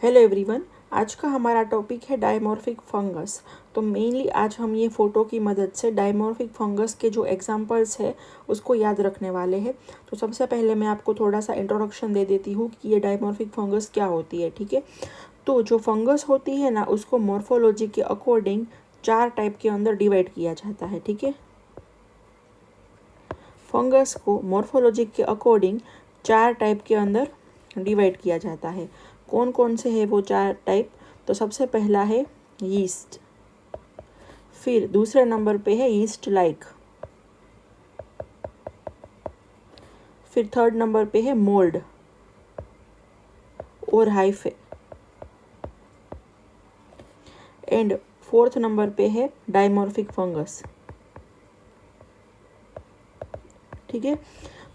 Hello everyone. आज का हमारा टॉपिक है डायमॉर्फिक फंगस। तो मेनली आज हम ये फ़ोटो की मदद से डायमॉर्फिक फंगस के जो एग्जांपल्स है उसको याद रखने वाले हैं। तो सबसे पहले मैं आपको थोड़ा सा इंट्रोडक्शन दे देती हूँ कि ये डायमॉर्फिक फंगस क्या होती है। ठीक है, तो जो फंगस होती है ना, उसको मॉर्फोलॉजी के अकॉर्डिंग 4 टाइप के अंदर डिवाइड किया जाता है। ठीक है, फंगस को मॉर्फोलॉजी के अकॉर्डिंग 4 टाइप के अंदर डिवाइड किया जाता है। कौन कौन से है वो 4 टाइप? तो सबसे पहला है यीस्ट, फिर दूसरे नंबर पे है यीस्ट लाइक, फिर थर्ड नंबर पे है मोल्ड और हाइफे, एंड फोर्थ नंबर पे है डायमॉर्फिक फंगस। ठीक है,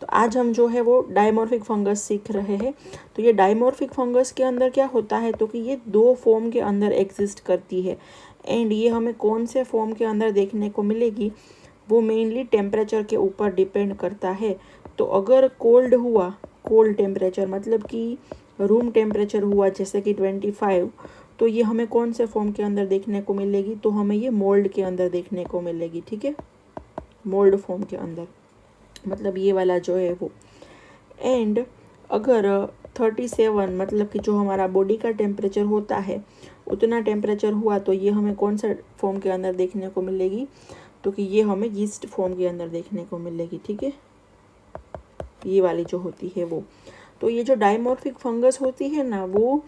तो आज हम जो है वो डायमॉर्फिक फंगस सीख रहे हैं। तो ये डायमॉर्फिक फंगस के अंदर क्या होता है, तो कि ये 2 फॉर्म के अंदर एग्जिस्ट करती है। एंड ये हमें कौन से फॉर्म के अंदर देखने को मिलेगी, वो मेनली टेम्परेचर के ऊपर डिपेंड करता है। तो अगर कोल्ड हुआ, कोल्ड टेम्परेचर मतलब कि रूम टेम्परेचर हुआ जैसे कि 25, तो ये हमें कौन से फॉर्म के अंदर देखने को मिलेगी, तो हमें ये मोल्ड के अंदर देखने को मिलेगी। ठीक है, मोल्ड फॉर्म के अंदर, मतलब ये वाला जो है वो। एंड अगर 37 मतलब कि जो हमारा बॉडी का टेम्परेचर होता है उतना टेम्परेचर हुआ, तो ये हमें कौन सा फॉर्म के अंदर देखने को मिलेगी, तो कि ये हमें यीस्ट फॉर्म के अंदर देखने को मिलेगी। ठीक है, ये वाली जो होती है वो। तो ये जो डायमॉर्फिक फंगस होती है ना, वो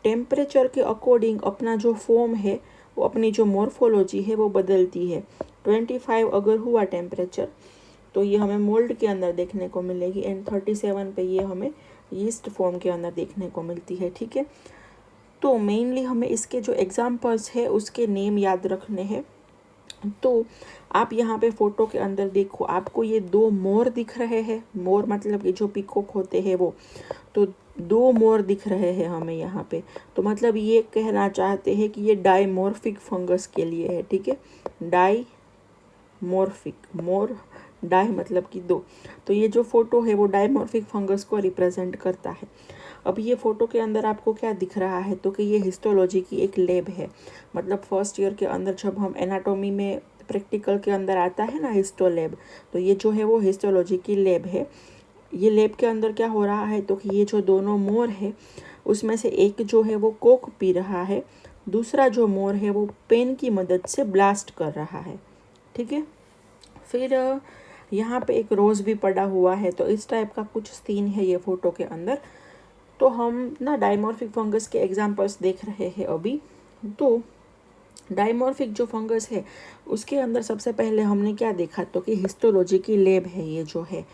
टेम्परेचर के अकॉर्डिंग अपना जो फॉर्म है, वो अपनी जो मॉर्फोलॉजी है वो बदलती है। 25 अगर हुआ टेम्परेचर, तो ये हमें मोल्ड के अंदर देखने को मिलेगी। एंड 37 पे ये हमें यीस्ट फॉर्म के अंदर देखने को मिलती है। ठीक है, तो मेनली हमें इसके जो एग्जाम्पल्स है उसके नेम याद रखने हैं। तो आप यहाँ पे फोटो के अंदर देखो, आपको ये 2 मोर दिख रहे हैं। मोर मतलब कि जो पीकॉक होते हैं वो, तो 2 मोर दिख रहे हैं हमें यहाँ पे। तो मतलब ये कहना चाहते हैं कि ये डायमॉर्फिक फंगस के लिए है। ठीक है, डायमॉर्फिक, मोर डाई मतलब कि 2, तो ये जो फोटो है वो डायमॉर्फिक फंगस को रिप्रेजेंट करता है। अब ये फोटो के अंदर आपको क्या दिख रहा है, तो कि ये हिस्टोलॉजी की एक लैब है। मतलब फर्स्ट ईयर के अंदर जब हम एनाटॉमी में प्रैक्टिकल के अंदर आता है ना हिस्टो लैब, तो ये जो है वो हिस्टोलॉजी की लैब है। ये लैब के अंदर क्या हो रहा है, तो कि ये जो दोनों मोर है उसमें से एक जो है वो कोक पी रहा है, दूसरा जो मोर है वो पेन की मदद से ब्लास्ट कर रहा है। ठीक है, फिर यहाँ पे एक रोज़ भी पड़ा हुआ है। तो इस टाइप का कुछ सीन है ये फ़ोटो के अंदर। तो हम ना डायमॉर्फिक फंगस के एग्जांपल्स देख रहे हैं अभी। तो डायमॉर्फिक जो फंगस है उसके अंदर सबसे पहले हमने क्या देखा, तो कि हिस्टोलॉजी की लैब है ये जो है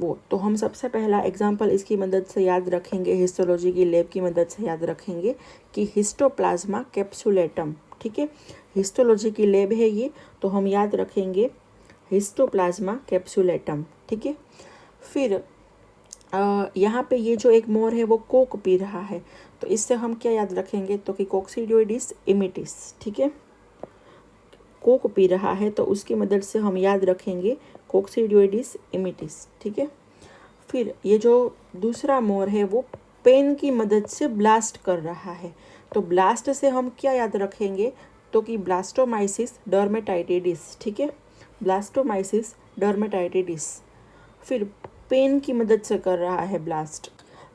वो। तो हम सबसे पहला एग्जाम्पल इसकी मदद से याद रखेंगे, हिस्टोलॉजी की लैब की मदद से याद रखेंगे कि हिस्टोप्लाज्मा कैप्सुलेटम। ठीक है, हिस्टोलॉजी की लैब है ये, तो हम याद रखेंगे हिस्टोप्लाज्मा कैप्सुलेटम। ठीक है, फिर यहाँ पे ये जो एक मोर है वो कोक पी रहा है, तो इससे हम क्या याद रखेंगे, तो कि कोक्सीडियोइडिस इमिटिस। ठीक है, कोक पी रहा है तो उसकी मदद से हम याद रखेंगे कोक्सीडियोइडिस इमिटिस। ठीक है, फिर ये जो दूसरा मोर है वो पेन की मदद से ब्लास्ट कर रहा है, तो ब्लास्ट से हम क्या याद रखेंगे, तो कि ब्लास्टोमाइसिस डर्मेटाइटिडिस। ठीक है, ब्लास्टोमाइसिस डर्मेटाइटिडिस। फिर पेन की मदद से कर रहा है ब्लास्ट।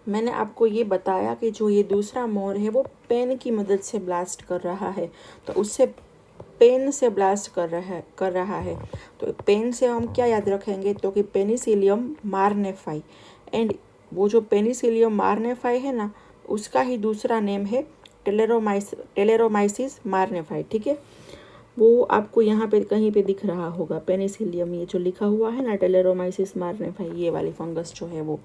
मैंने आपको ये बताया कि जो ये दूसरा मोर है वो पेन की मदद से ब्लास्ट कर रहा है, तो उससे पेन से ब्लास्ट कर रहा है। तो पेन से हम क्या याद रखेंगे, तो कि पेनिसिलियम मारनेफाई। एंड वो जो पेनिसिलियम मारनेफाई है ना, उसका ही दूसरा नेम है टेलेरोमाइसिस मारनेफाई। ठीक है, वो आपको यहाँ पे कहीं पे दिख रहा होगा पेनिसिलियम, ये जो लिखा हुआ है ना टेलेरोमाइसिस मारनेफाई, ये वाली फंगस जो है वो।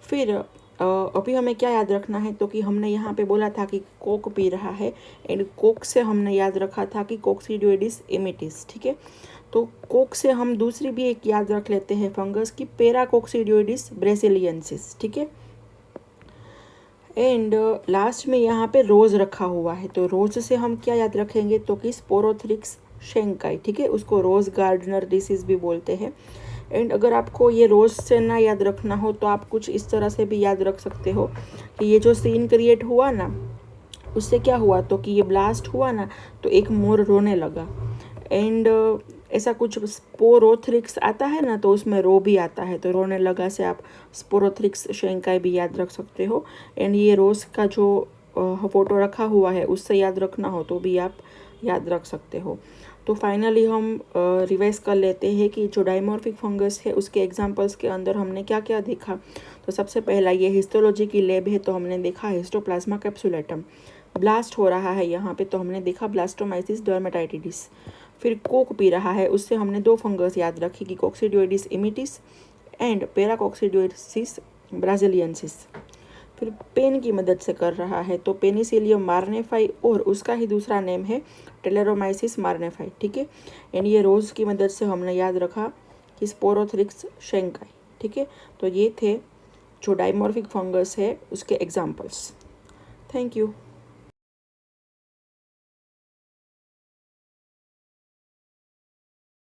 फिर अभी हमें क्या याद रखना है, तो कि हमने यहाँ पे बोला था कि कोक पी रहा है, एंड कोक से हमने याद रखा था कि कोक्सीडियोइडिस इमिटिस। ठीक है, तो कोक से हम दूसरी भी एक याद रख लेते हैं फंगस की, पेराकोक्सीडियोइडिस ब्रेसिलियंसिस। ठीक है, एंड लास्ट में यहाँ पे रोज़ रखा हुआ है, तो रोज़ से हम क्या याद रखेंगे, तो कि स्पोरोथ्रिक्स शेंकाई। ठीक है, उसको रोज़ गार्डनर डिसीज़ भी बोलते हैं। एंड अगर आपको ये रोज़ से ना याद रखना हो, तो आप कुछ इस तरह से भी याद रख सकते हो कि ये जो सीन क्रिएट हुआ ना, उससे क्या हुआ तो कि ये ब्लास्ट हुआ ना, तो एक मोर रोने लगा। एंड ऐसा कुछ स्पोरोथ्रिक्स आता है ना, तो उसमें रो भी आता है, तो रोने लगा से आप स्पोरोथ्रिक्स शेंकाई भी याद रख सकते हो। एंड ये रोज़ का जो फ़ोटो रखा हुआ है उससे याद रखना हो तो भी आप याद रख सकते हो। तो फाइनली हम रिवाइज कर लेते हैं कि जो डायमॉर्फिक फंगस है उसके एग्जांपल्स के अंदर हमने क्या क्या देखा। तो सबसे पहला ये हिस्टोलॉजी की लैब है, तो हमने देखा हिस्टोप्लाज्मा कैप्सुलेटम, ब्लास्ट हो रहा है यहाँ पे, तो हमने देखा ब्लास्टोमाइसिस डर्मेटाइटिस। फिर कोक पी रहा है, उससे हमने 2 फंगस याद रखी कि कोक्सीडियोइडिस इमिटिस एंड पेराकोक्सीडियोसिस ब्राजिलियंसिस। फिर पेन की मदद से कर रहा है, तो पेनिसिलियम मार्नेफाई और उसका ही दूसरा नेम है टेलेरोमाइसिस मार्नेफाई, ठीक है। एंड ये रोज़ की मदद से हमने याद रखा कि स्पोरोथ्रिक्स शेंकाई, ठीक है। तो ये थे जो डायमॉर्फिक फंगस है उसके एग्जाम्पल्स। Thank you.